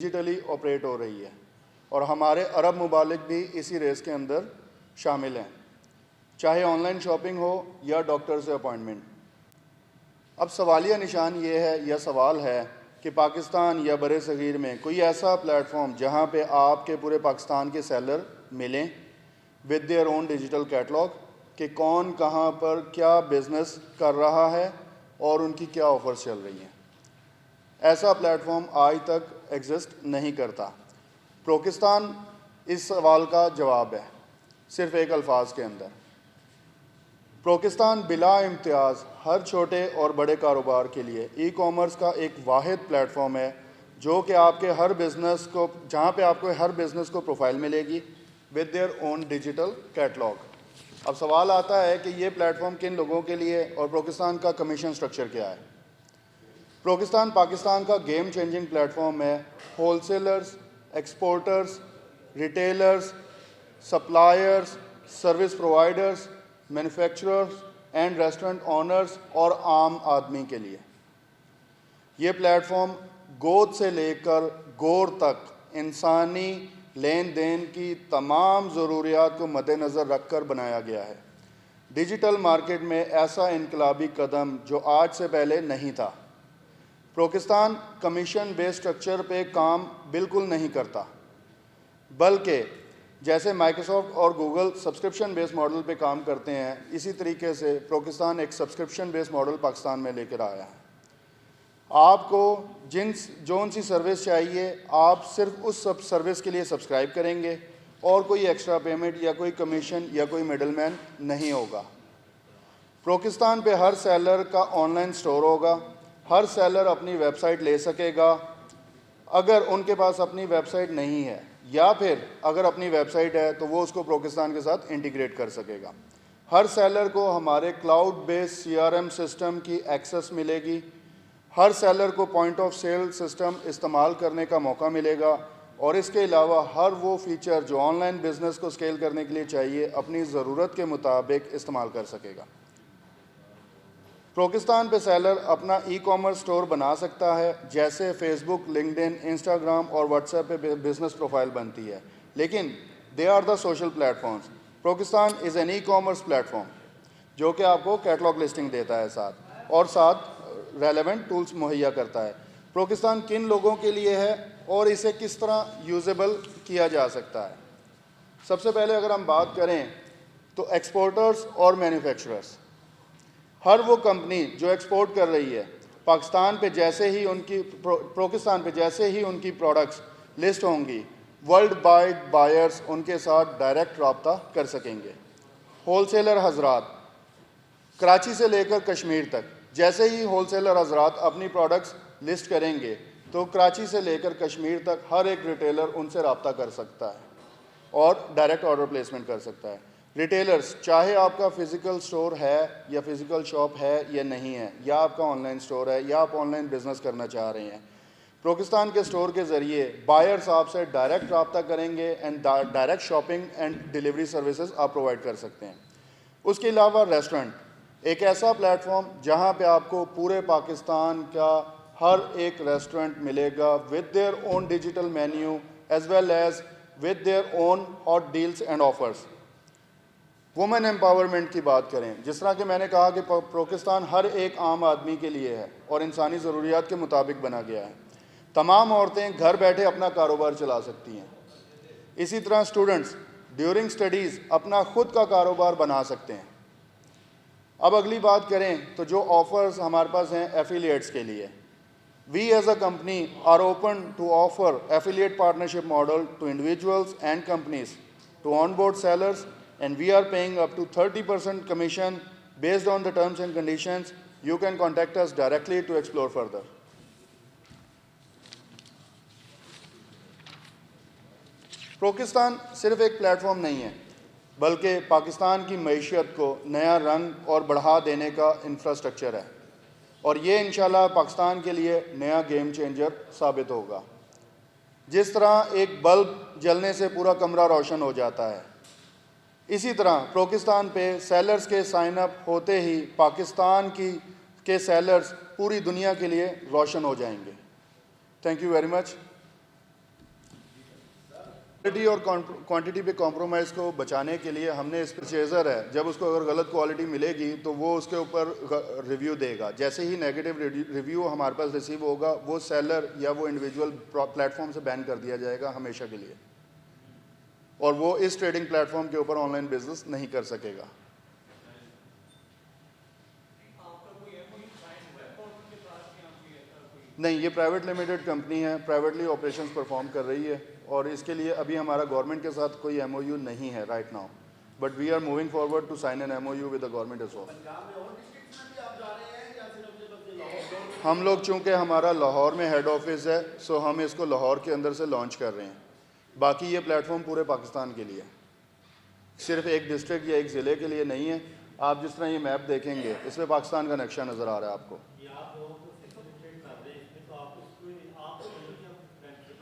Digitally operate ہو رہی ہے اور ہمارے عرب ممالک بھی اسی ریس کے اندر شامل ہیں، چاہے آن لائن شاپنگ ہو یا ڈاکٹر سے اپائنٹمنٹ۔ اب سوالیہ نشان یہ ہے یا سوال ہے کہ پاکستان یا برِ صغیر میں کوئی ایسا پلیٹ فارم جہاں پہ آپ کے پورے پاکستان کے سیلر ملیں with their own digital catalogue کہ کون کہاں پر کیا بزنس کر رہا ہے اور ان کی کیا آفرز چل رہی ہیں۔ ایسا پلیٹ فارم آج تک ایگزسٹ نہیں کرتا۔ پروکستان اس سوال کا جواب ہے صرف ایک الفاظ کے اندر۔ پروکستان بلا امتیاز ہر چھوٹے اور بڑے کاروبار کے لیے ای کامرس کا ایک واحد پلیٹ فارم ہے جو کہ آپ کے ہر بزنس کو جہاں پہ آپ کو ہر بزنس کو پروفائل ملے گی with their own digital catalogue. اب سوال آتا ہے کہ یہ پلیٹ فارم کن لوگوں کے لیے اور پروکستان کا کمیشن سٹرکچر کیا ہے۔ پروکستان پاکستان کا گیم چینجنگ پلیٹ فارم ہے۔ Whole sellers, exporters, retailers, suppliers, service providers, manufacturers and restaurant honours اور عام آدمی کے لیے۔ یہ پلیٹ فارم گود سے لے کر گور تک انسانی لین دین کی تمام ضروریات کو مد نظر رکھ کر بنایا گیا ہے۔ ڈیجیٹل مارکیٹ میں ایسا انقلابی قدم جو آج سے پہلے نہیں تھا۔ پروکستان کمیشن بیس سٹرکچر پہ کام بالکل نہیں کرتا، بلکہ جیسے مائیکروسافٹ اور گوگل سبسکرپشن بیس ماڈل پہ کام کرتے ہیں، اسی طریقے سے پروکستان ایک سبسکرپشن بیس ماڈل پاکستان میں لے کر آیا ہے۔ آپ کو جون سی سروس چاہیے، آپ صرف اس سروس کے لیے سبسکرائب کریں گے اور کوئی ایکسٹرا پیمنٹ یا کوئی کمیشن یا کوئی مڈل مین نہیں ہوگا۔ پروکستان پہ ہر سیلر کا آن لائن سٹور ہوگا، ہر سیلر اپنی ویب سائٹ لے سکے گا اگر ان کے پاس اپنی ویب سائٹ نہیں ہے، یا پھر اگر اپنی ویب سائٹ ہے تو وہ اس کو پروکستان کے ساتھ انٹیگریٹ کر سکے گا۔ ہر سیلر کو ہمارے کلاؤڈ بیس CRM سسٹم کی ایکسس ملے گی۔ ہر سیلر کو پوائنٹ آف سیل سسٹم استعمال کرنے کا موقع ملے گا، اور اس کے علاوہ ہر وہ فیچر جو آن لائن بزنس کو سکیل کرنے کے لیے چاہیے اپنی ضرورت کے مطابق استعمال کر سکے گا۔ پروکستان پہ سیلر اپنا ای کامرس سٹور بنا سکتا ہے جیسے Facebook, LinkedIn, Instagram اور واٹس ایپ پہ بزنس پروفائل بنتی ہے، لیکن they are the social platforms. پروکستان is an e commerce platform جو کہ آپ کو کیٹلاگ لسٹنگ دیتا ہے ساتھ ریلیونٹ ٹولز مہیا کرتا ہے۔ پروکستان کن لوگوں کے لیے ہے اور اسے کس طرح یوزیبل کیا جا سکتا ہے؟ سب سے پہلے اگر ہم بات کریں تو ایکسپورٹرز اور مینوفیکچررز، ہر وہ کمپنی جو ایکسپورٹ کر رہی ہے پروکستان پہ جیسے ہی ان کی پروڈکٹس لسٹ ہوں گی، ورلڈ وائڈ بائرز ان کے ساتھ ڈائریکٹ رابطہ کر سکیں گے۔ ہول سیلر حضرات کراچی سے لے کر کشمیر تک، جیسے ہی ہول سیلر حضرات اپنی پروڈکٹس لسٹ کریں گے تو کراچی سے لے کر کشمیر تک ہر ایک ریٹیلر ان سے رابطہ کر سکتا ہے اور ڈائریکٹ آرڈر پلیسمنٹ کر سکتا ہے۔ ریٹیلرز، چاہے آپ کا فزیکل سٹور ہے یا فزیکل شاپ ہے یا نہیں ہے، یا آپ کا آن لائن سٹور ہے یا آپ آن لائن بزنس کرنا چاہ رہے ہیں، پروکستان کے سٹور کے ذریعے بائرز آپ سے ڈائریکٹ رابطہ کریں گے and direct shopping and delivery services آپ پرووائڈ کر سکتے ہیں۔ اس کے علاوہ ریسٹورنٹ ایک ایسا پلیٹ فارم جہاں پہ آپ کو پورے پاکستان کا ہر ایک ریسٹورنٹ ملے گا with their own digital menu as well as with their own hot deals and offers. Women empowerment کی بات کریں، جس طرح کہ میں نے کہا کہ پروکستان ہر ایک عام آدمی کے لیے ہے اور انسانی ضروریات کے مطابق بنا گیا ہے۔ تمام عورتیں گھر بیٹھے اپنا کاروبار چلا سکتی ہیں۔ اسی طرح اسٹوڈنٹس ڈیورنگ سٹڈیز اپنا خود کا کاروبار بنا سکتے ہیں۔ اب اگلی بات کریں تو جو آفرز ہمارے پاس ہیں ایفیلیٹس کے لیے، we as a company are open to offer affiliate partnership model to individuals and companies to onboard sellers and we are paying up to 30% commission based on the terms and conditions. You can contact us directly to explore further. پروکستان صرف ایک plate form نہیں ہے بلکہ پاکستان کی معیشت کو نیا رنگ اور بڑھا دینے کا انفراسٹرکچر ہے، اور یہ انشاءاللہ پاکستان کے لیے نیا گیم چینجر ثابت ہوگا۔ جس طرح ایک بلب جلنے سے پورا کمرہ روشن ہو جاتا ہے، اسی طرح پروکستان پہ سیلرز کے سائن اپ ہوتے ہی پاکستان کے سیلرز پوری دنیا کے لیے روشن ہو جائیں گے۔ Thank you very much. Quality اور کوانٹٹی پہ کمپرومائز کو بچانے کے لیے ہم نے اس پرچیزر ہے جب اس کو اگر غلط کوالٹی ملے گی تو وہ اس کے اوپر ریویو دے گا. جیسے ہی نیگیٹو ریویو ہمارے پاس ریسیو ہوگا وہ سیلر یا وہ انڈیویجول پلیٹ فارم سے بین کر دیا جائے گا ہمیشہ کے لیے, اور وہ اس ٹریڈنگ پلیٹ فارم کے اوپر آن لائن بزنس نہیں کر سکے گا. نہیں, یہ پرائیویٹ لمیٹڈ کمپنی ہے, پرائیویٹلی آپریشنز پرفارم کر رہی ہے, اور اس کے لیے ابھی ہمارا گورنمنٹ کے ساتھ کوئی ایم او یو نہیں ہے right now, but we are moving forward to sign an M O U with the government as well. ہم لوگ چونکہ ہمارا لاہور میں ہیڈ آفس ہے سو ہم اس کو لاہور کے اندر سے لانچ کر رہے ہیں. باقی یہ پلیٹ فارم پورے پاکستان کے لیے, صرف ایک ڈسٹرکٹ یا ایک ضلع کے لیے نہیں ہے. آپ جس طرح یہ میپ دیکھیں گے اس میں پاکستان کا نقشہ نظر آ رہا ہے آپ کو.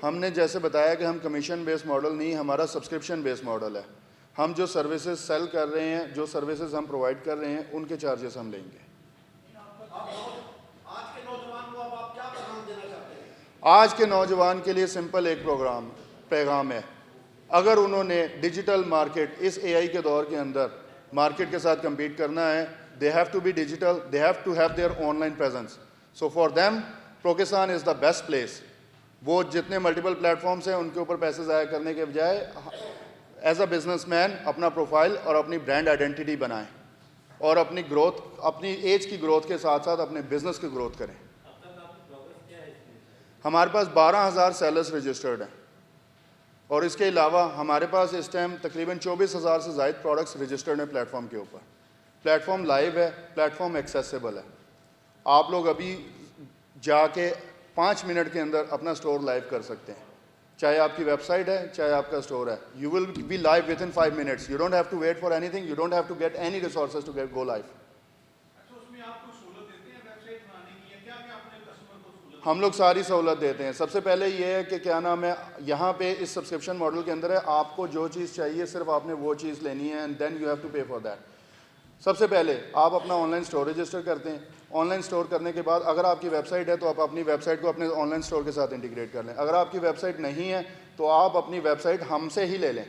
ہم نے جیسے بتایا کہ ہم کمیشن بیس ماڈل نہیں, ہمارا سبسکرپشن بیس ماڈل ہے. ہم جو سروسز سیل کر رہے ہیں, جو سروسز ہم پرووائڈ کر رہے ہیں, ان کے چارجز ہم لیں گے. آج کے نوجوان کے لیے سمپل ایک پیغام ہے. اگر انہوں نے ڈیجیٹل مارکیٹ اس اے آئی کے دور کے اندر مارکیٹ کے ساتھ کمپیٹ کرنا ہے, they have to be digital, they have to have their online presence. So for them, پروکسان is the best place. وہ جتنے ملٹیپل پلیٹ فارمس ہیں ان کے اوپر پیسے ضائع کرنے کے بجائے ایز اے بزنس مین اپنا پروفائل اور اپنی برانڈ آئیڈینٹی بنائیں, اور اپنی گروتھ, اپنی ایج کی گروتھ کے ساتھ ساتھ اپنے بزنس کی گروتھ کریں. ہمارے پاس 12,000 سیلرز رجسٹرڈ ہیں, اور اس کے علاوہ ہمارے پاس اس ٹائم تقریباً 24,000 سے زائد پروڈکٹس رجسٹرڈ ہیں پلیٹ فارم کے اوپر. پلیٹ فارم لائیو ہے, پلیٹ فارم ایکسیسیبل ہے. آپ لوگ ابھی جا کے 5 منٹ کے اندر اپنا اسٹور لائیو کر سکتے ہیں, چاہے آپ کی ویب سائٹ ہے چاہے آپ کا اسٹور ہے. You will be live within 5 minutes. You don't have to wait for anything, you don't have to get any resources to go live. ہم لوگ ساری سہولت دیتے ہیں. سب سے پہلے یہ ہے کہ کیا نام ہے, یہاں پہ اس سبسکرپشن ماڈل کے اندر ہے آپ کو جو چیز چاہیے صرف آپ نے وہ چیز لینی ہے, and then you have to pay for that. سب سے پہلے آپ اپنا آن لائن اسٹور رجسٹر کرتے ہیں. آن لائن اسٹور کرنے کے بعد اگر آپ کی ویب سائٹ ہے تو آپ اپنی ویب سائٹ کو اپنے آن لائن اسٹور کے ساتھ انٹیگریٹ کر لیں. اگر آپ کی ویب سائٹ نہیں ہے تو آپ اپنی ویب سائٹ ہم سے ہی لے لیں.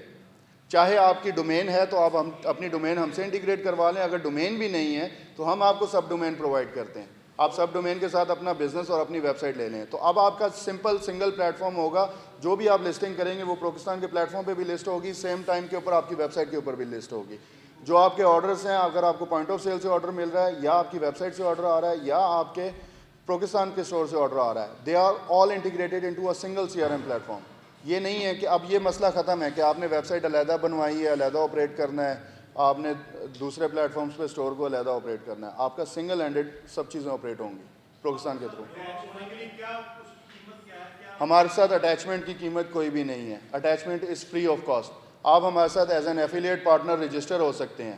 چاہے آپ کی ڈومین ہے تو آپ اپنی ڈومین ہم سے انٹیگریٹ کروا لیں. اگر ڈومین بھی نہیں ہے تو ہم آپ کو سب ڈومین پرووائڈ کرتے ہیں. آپ سب ڈومین کے ساتھ اپنا بزنس اور اپنی ویب سائٹ لے لیں. تو اب آپ کا سمپل سنگل پلیٹ فارم ہوگا, جو بھی آپ لسٹنگ کریں گے وہ پاکستان کے پلیٹ فارم پہ بھی لسٹ ہوگی, سیم ٹائم کے اوپر آپ کی ویب سائٹ کے اوپر بھی لسٹ ہوگی. جو آپ کے آرڈرس ہیں, اگر آپ کو پوائنٹ آف سیل سے آرڈر مل رہا ہے, یا آپ کی ویب سائٹ سے آرڈر آ رہا ہے, یا آپ کے پاکستان کے اسٹور سے آرڈر آ رہا ہے, they are all integrated into a single C R M platform. یہ نہیں ہے کہ اب یہ مسئلہ ختم ہے کہ آپ نے ویب سائٹ علیحدہ بنوائی ہے, علیحدہ آپریٹ کرنا ہے, آپ نے دوسرے پلیٹ فارمس پہ اسٹور کو علیحدہ آپریٹ کرنا ہے. آپ کا سنگل ہینڈڈ سب چیزیں آپریٹ ہوں گی پاکستان کے تھرو. ہمارے ساتھ اٹیچمنٹ کی قیمت کوئی بھی نہیں ہے. Attachment is free of cost. آپ ہمارے ساتھ as an affiliate partner register ہو سکتے ہیں.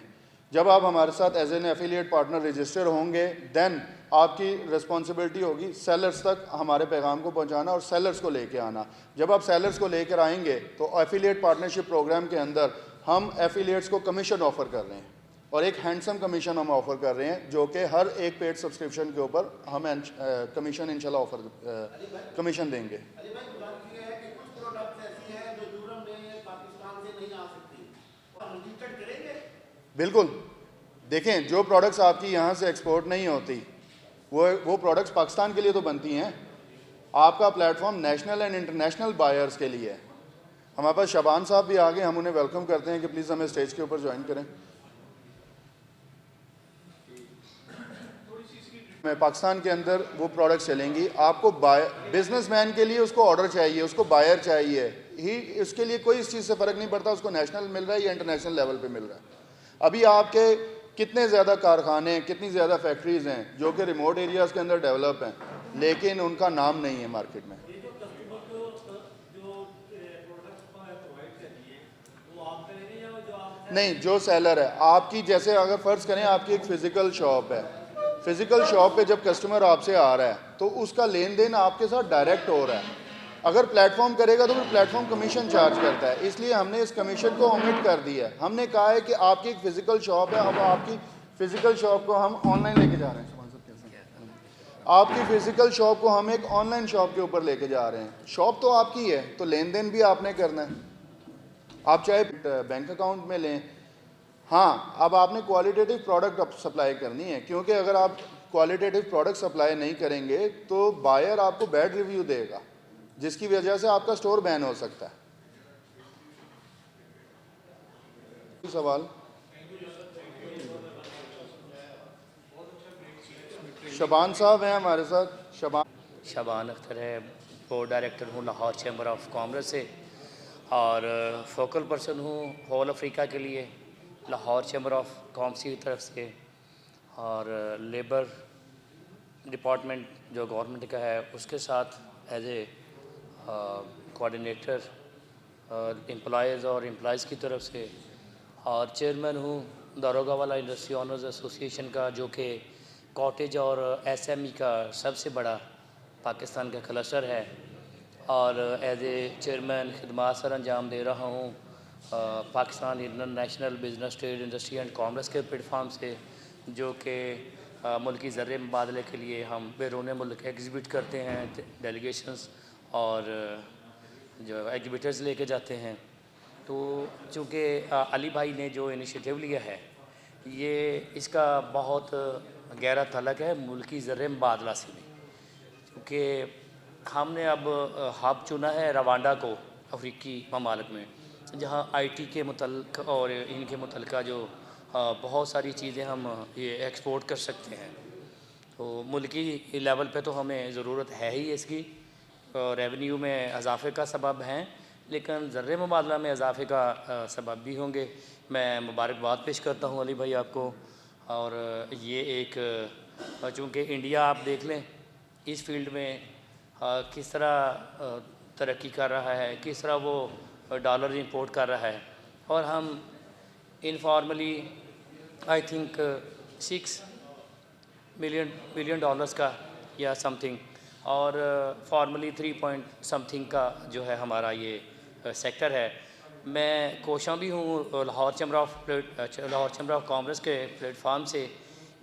جب آپ ہمارے ساتھ as an affiliate partner register ہوں گے دین آپ کی رسپانسبلٹی ہوگی سیلرز تک ہمارے پیغام کو پہنچانا اور سیلرز کو لے کے آنا. جب آپ سیلرز کو لے کر آئیں گے تو ایفیلیٹ پارٹنرشپ پروگرام کے اندر ہم ایفیلیٹس کو کمیشن آفر کر رہے ہیں, اور ایک ہینڈسم کمیشن ہم آفر کر رہے ہیں, جو کہ ہر ایک پیڈ سبسکرپشن کے اوپر ہم کمیشن انشاءاللہ آفر کمیشن دیں گے. بالکل. دیکھیں, جو پروڈکٹس آپ کی یہاں سے ایکسپورٹ نہیں ہوتی وہ پروڈکٹس پاکستان کے لیے تو بنتی ہیں. آپ کا plate form national and international buyers کے لیے ہے. ہمارے پاس شبان صاحب بھی آگے, ہم انہیں ویلکم کرتے ہیں کہ پلیز ہمیں اسٹیج کے اوپر جوائن کریں. میں پاکستان کے اندر وہ پروڈکٹس چلیں گی. آپ کو بزنس مین کے لیے اس کو آرڈر چاہیے, اس کو بائر چاہیے, اس کے لیے کوئی اس چیز سے فرق نہیں پڑتا اس کو نیشنل مل رہا ہے یا انٹرنیشنل لیول پہ مل رہا ہے. ابھی آپ کے کتنے زیادہ کارخانے, کتنی زیادہ فیکٹریز ہیں جو کہ ریموٹ ایریاز کے اندر ڈیولپ ہیں, لیکن ان کا نام نہیں ہے مارکیٹ میں. نہیں, جو سیلر ہے آپ کی, جیسے اگر فرض کریں آپ کی ایک فزیکل شاپ ہے, فزیکل شاپ پہ جب کسٹمر آپ سے آ رہا ہے تو اس کا لین دین آپ کے ساتھ ڈائریکٹ ہو رہا ہے. اگر پلیٹ فارم کرے گا تو پھر پلیٹ فارم کمیشن چارج کرتا ہے, اس لیے ہم نے اس کمیشن کو اومٹ کر دیا ہے. ہم نے کہا ہے کہ آپ کی ایک فزیکل شاپ ہے, اب آپ کی فزیکل شاپ کو ہم آن لائن لے کے جا رہے ہیں. آپ کی فزیکل شاپ کو ہم ایک آن لائن شاپ کے اوپر لے کے جا رہے ہیں. شاپ تو آپ کی ہے تو لین دین بھی آپ نے کرنا ہے. آپ چاہے بینک اکاؤنٹ میں لیں. ہاں اب آپ نے کوالٹیٹیو پروڈکٹ سپلائی کرنی ہے, کیونکہ اگر آپ کوالٹیٹیو پروڈکٹ سپلائی نہیں کریں گے تو بائر آپ کو بیڈ ریویو دے گا, جس کی وجہ سے آپ کا سٹور بین ہو سکتا ہے. سوال شبان صاحب ہیں ہمارے ساتھ. شبان اختر ہے, بورڈ ڈائریکٹر ہوں لاہور چیمبر آف کامرس سے, اور فوکل پرسن ہوں ہول افریقہ کے لیے لاہور چیمبر آف کامرس کی طرف سے, اور لیبر ڈپارٹمنٹ جو گورنمنٹ کا ہے اس کے ساتھ ایز اے کوآرڈینیٹر امپلائیز اور امپلائیز کی طرف سے, اور چیئرمین ہوں داروگہ والا انڈسٹری آنرز ایسوسی ایشن کا, جو کہ کاٹیج اور ایس ایم ای کا سب سے بڑا پاکستان کا کلسٹر ہے, اور ایز اے چیئرمین خدمات سر انجام دے رہا ہوں Pakistan International Business Trade Industry and Commerce کے پلیٹ فارم سے, جو کہ ملکی زر مبادلے کے لیے ہم بیرون ملک ایگزیبٹ کرتے ہیں, ڈیلیگیشنز اور جو ایگزیبٹرز لے کے جاتے ہیں. تو چونکہ علی بھائی نے جو انیشیٹو لیا ہے یہ اس کا بہت گہرا تعلق ہے ملکی زر مبادلہ سے بھی, کیونکہ ہم نے اب ہب چنا ہے روانڈا کو افریقی ممالک میں, جہاں آئی ٹی کے متعلق اور ان کے متعلقہ جو بہت ساری چیزیں ہم یہ ایکسپورٹ کر سکتے ہیں. تو ملکی لیول پہ تو ہمیں ضرورت ہے ہی اس کی, ریونیو میں اضافے کا سبب ہیں, لیکن زر مبادلہ میں اضافے کا سبب بھی ہوں گے. میں مبارکباد پیش کرتا ہوں علی بھائی آپ کو, اور یہ ایک چونکہ انڈیا آپ دیکھ لیں اس فیلڈ میں کس طرح ترقی کر رہا ہے, کس طرح وہ ڈالر امپورٹ کر رہا ہے, اور ہم informally I think 6 million dollars کا یا سم تھنگ, اور فارملی 3 پوائنٹ سم تھنگ کا جو ہے ہمارا یہ سیکٹر ہے. میں کوشاں بھی ہوں لاہور چیمبر آف کامرس کے پلیٹ فارم سے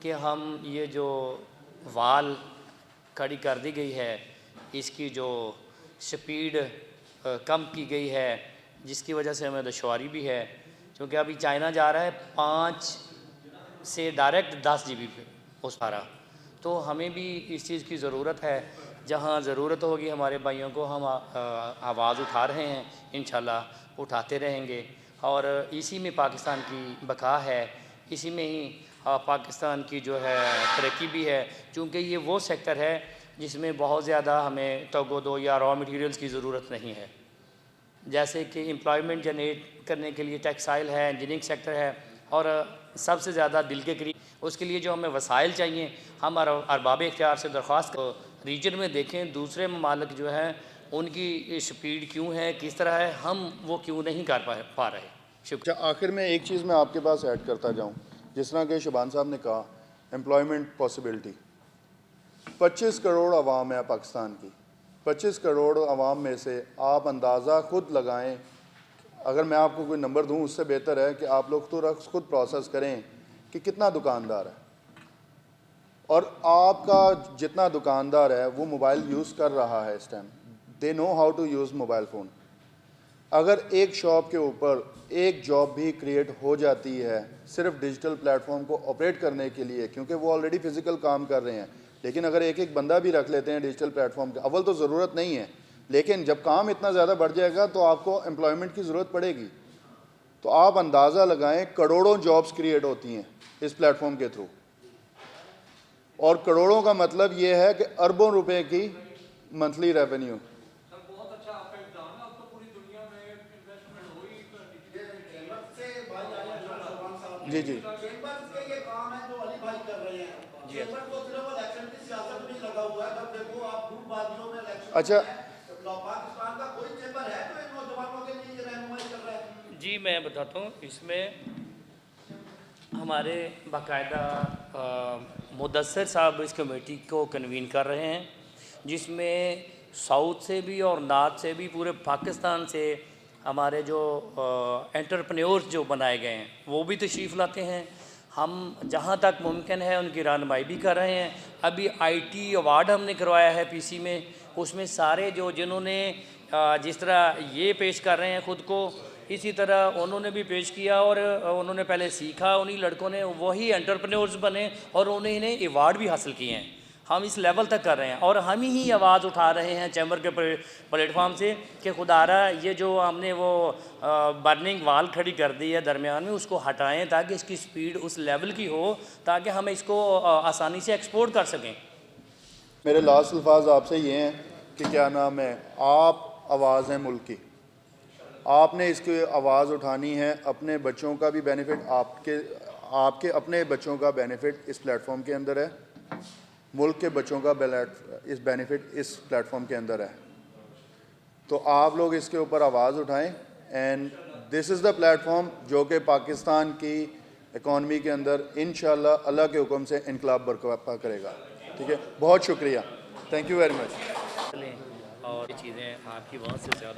کہ ہم یہ جو وال کھڑی کر دی گئی ہے اس کی جو سپیڈ کم کی گئی ہے, جس کی وجہ سے ہمیں دشواری بھی ہے, کیونکہ ابھی چائنا جا رہا ہے 5 سے ڈائریکٹ 10 GB پہ اس پارا. تو ہمیں بھی اس چیز کی ضرورت ہے, جہاں ضرورت ہوگی ہمارے بھائیوں کو ہم آواز اٹھا رہے ہیں, انشاءاللہ اٹھاتے رہیں گے, اور اسی میں پاکستان کی بقا ہے, اسی میں ہی پاکستان کی جو ہے ترقی بھی ہے, چونکہ یہ وہ سیکٹر ہے جس میں بہت زیادہ ہمیں توگو یا را مٹیریلز کی ضرورت نہیں ہے. جیسے کہ امپلائمنٹ جنریٹ کرنے کے لیے ٹیکسٹائل ہے, انجینئرنگ سیکٹر ہے, اور سب سے زیادہ دل کے قریب اس کے لیے جو ہمیں وسائل چاہیے, ہم ارباب اختیار سے درخواست ریجن میں دیکھیں دوسرے ممالک جو ہیں ان کی سپیڈ کیوں ہے, کس طرح ہے, ہم وہ کیوں نہیں کر پا رہے. شکریہ. آخر میں ایک چیز میں آپ کے پاس ایڈ کرتا جاؤں, جس طرح کہ شبان صاحب نے کہا امپلائمنٹ پاسبلٹی. 25 کروڑ عوام ہے پاکستان کی, 25 کروڑ عوام میں سے آپ اندازہ خود لگائیں, اگر میں آپ کو کوئی نمبر دوں اس سے بہتر ہے کہ آپ لوگ تو خود پروسیس کریں کہ کتنا دکاندار ہے, اور آپ کا جتنا دکاندار ہے وہ موبائل یوز کر رہا ہے اس time, they know how to use mobile phone. اگر ایک شاپ کے اوپر ایک جاب بھی کریٹ ہو جاتی ہے صرف ڈیجیٹل پلیٹ فارم کو آپریٹ کرنے کے لیے, کیونکہ وہ آلریڈی فزیکل کام کر رہے ہیں, لیکن اگر ایک بندہ بھی رکھ لیتے ہیں ڈیجیٹل پلیٹ فارم کے, اول تو ضرورت نہیں ہے, لیکن جب کام اتنا زیادہ بڑھ جائے گا تو آپ کو امپلائمنٹ کی ضرورت پڑے گی. تو آپ اندازہ لگائیں کروڑوں جابس کریٹ ہوتی ہیں اس پلیٹ فارم کے تھرو, اور کروڑوں کا مطلب یہ ہے کہ اربوں روپے کی منتھلی ریونیو. جی جی اچھا جی میں بتاتا ہوں, اس میں ہمارے باقاعدہ مدثر صاحب اس کمیٹی کو کنوین کر رہے ہیں, جس میں ساؤتھ سے بھی اور نارتھ سے بھی پورے پاکستان سے ہمارے جو انٹرپرینیورز جو بنائے گئے ہیں وہ بھی تشریف لاتے ہیں. ہم جہاں تک ممکن ہے ان کی رہنمائی بھی کر رہے ہیں. ابھی آئی ٹی ایوارڈ ہم نے کروایا ہے پی سی میں, اس میں سارے جو جنہوں نے جس طرح یہ پیش کر رہے ہیں خود کو اسی طرح انہوں نے بھی پیش کیا اور انہوں نے پہلے سیکھا, انہی لڑکوں نے وہی انٹرپرینورز بنے اور انہیں نے ایوارڈ بھی حاصل کیے ہیں. ہم اس لیول تک کر رہے ہیں اور ہم ہی آواز اٹھا رہے ہیں چیمبر کے پلیٹ فارم سے کہ خدارا یہ جو ہم نے وہ برننگ وال کھڑی کر دی ہے درمیان میں, اس کو ہٹائیں تاکہ اس کی سپیڈ اس لیول کی ہو تاکہ ہم اس کو آسانی سے ایکسپورٹ کر سکیں. میرے لاسٹ الفاظ آپ سے یہ ہیں کہ کیا نام ہے, آپ آواز ہیں ملک کی, آپ نے اس کی آواز اٹھانی ہے. اپنے بچوں کا بھی بینیفٹ, آپ کے اپنے بچوں کا بینیفٹ اس پلیٹ فارم کے اندر ہے, ملک کے بچوں کا اس بینیفٹ اس پلیٹ فارم کے اندر ہے. تو آپ لوگ اس کے اوپر آواز اٹھائیں and this is the plate form جو کہ پاکستان کی اکانومی کے اندر انشاءاللہ اللہ کے حکم سے انقلاب برپا کرے گا. ٹھیک ہے, بہت شکریہ, تھینک یو ویری مچ. اور یہ چیزیں آپ کی بہت سے زیادہ